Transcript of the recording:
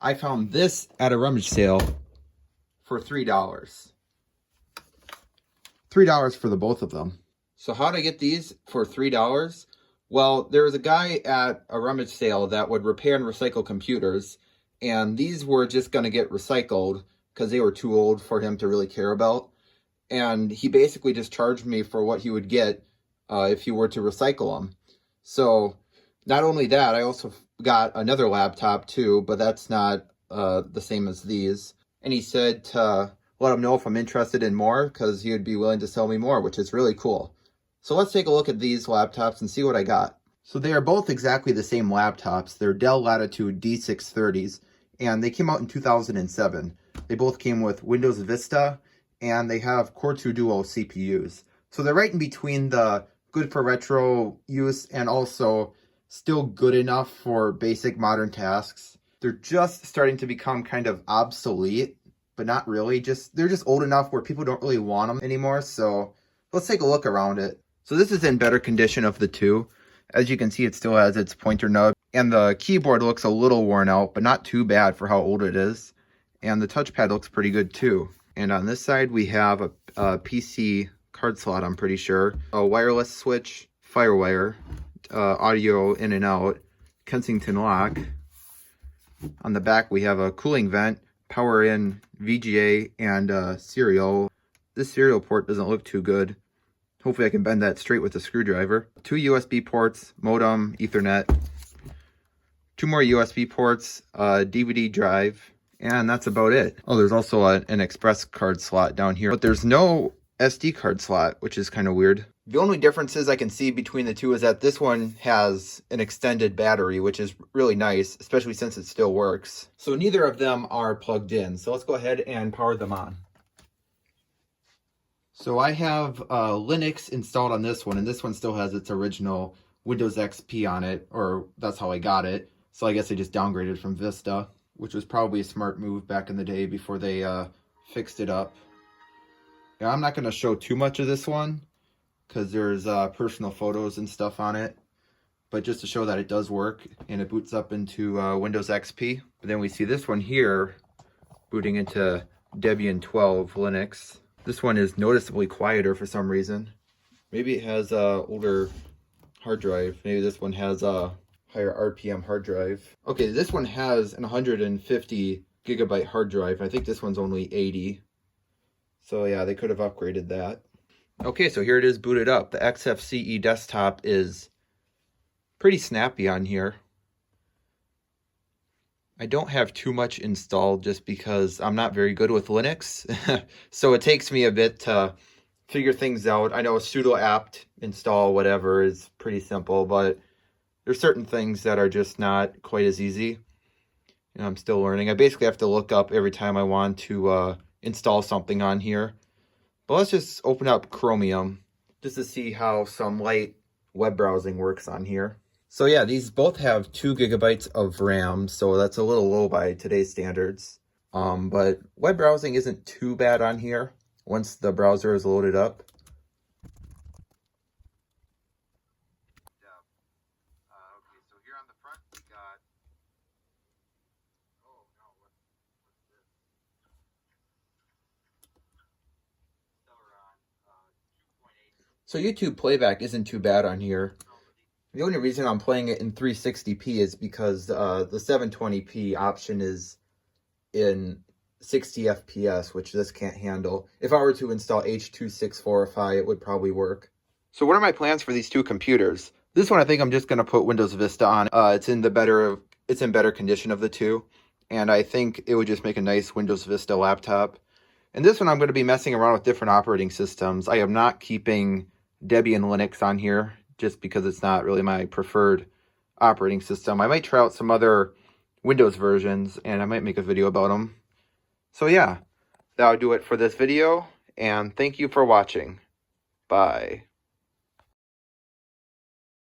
I found this at a rummage sale for $3. $3 for the both of them. So how did I get these for $3? Well, there was a guy at a rummage sale that would repair and recycle computers, and these were just going to get recycled because they were too old for him to really care about. And he basically just charged me for what he would get if he were to recycle them. So not only that, I also got another laptop too, but that's not the same as these. And he said to let him know if I'm interested in more because he would be willing to sell me more, which is really cool. So let's take a look at these laptops and see what I got. So they are both exactly the same laptops. They're Dell Latitude D630s, and they came out in 2007. They both came with Windows Vista, and they have Core 2 Duo CPUs. So they're right in between the good for retro use and also still good enough for basic modern tasks. They're just starting to become kind of obsolete, but not really. They're just old enough where people don't really want them anymore. So let's take a look around it. So this is in better condition of the two. As you can see, it still has its pointer nub, and the keyboard looks a little worn out, but not too bad for how old it is. And the touchpad looks pretty good too. And on this side, we have a PC card slot, I'm pretty sure, a wireless switch, FireWire, audio in and out, Kensington lock. On the back, we have a cooling vent, power in, VGA, and serial. This serial port doesn't look too good. Hopefully I can bend that straight with a screwdriver. 2 USB ports, modem, Ethernet. 2 more USB ports, DVD drive, and that's about it. Oh, there's also an express card slot down here, but there's no SD card slot, which is kind of weird. The only differences I can see between the two is that this one has an extended battery, which is really nice, especially since it still works. So neither of them are plugged in. So let's go ahead and power them on. So I have Linux installed on this one, and this one still has its original Windows XP on it, or that's how I got it. So I guess I just downgraded from Vista, which was probably a smart move back in the day before they fixed it up. Yeah, I'm not going to show too much of this one because there's personal photos and stuff on it, but just to show that it does work, and it boots up into Windows XP. But then we see this one here booting into Debian 12 Linux. This one is noticeably quieter for some reason. Maybe it has a older hard drive. Maybe this one has a higher RPM hard drive. Okay, this one has an 150 gigabyte hard drive. I think this one's only 80. So yeah, they could have upgraded that. Okay, so here it is booted up. The XFCE desktop is pretty snappy on here. I don't have too much installed just because I'm not very good with Linux. So it takes me a bit to figure things out. I know a sudo apt install whatever is pretty simple, but there's certain things that are just not quite as easy. And I'm still learning. I basically have to look up every time I want to install something on here. But let's just open up Chromium just to see how some light web browsing works on here. So yeah, these both have 2 gigabytes of RAM, so that's a little low by today's standards. But web browsing isn't too bad on here once the browser is loaded up. Okay, so here on the front we got, oh no, what's this? Celeron 2.8. So YouTube playback isn't too bad on here. The only reason I'm playing it in 360p is because the 720p option is in 60 FPS, which this can't handle. If I were to install H.264 it would probably work. So what are my plans for these two computers? This one I think I'm just going to put Windows Vista on. It's in better condition of the two, and I think it would just make a nice Windows Vista laptop. And this one I'm going to be messing around with different operating systems. I am not keeping Debian Linux on here, just because it's not really my preferred operating system. I might try out some other Windows versions, and I might make a video about them. So yeah, that'll do it for this video, and thank you for watching. Bye.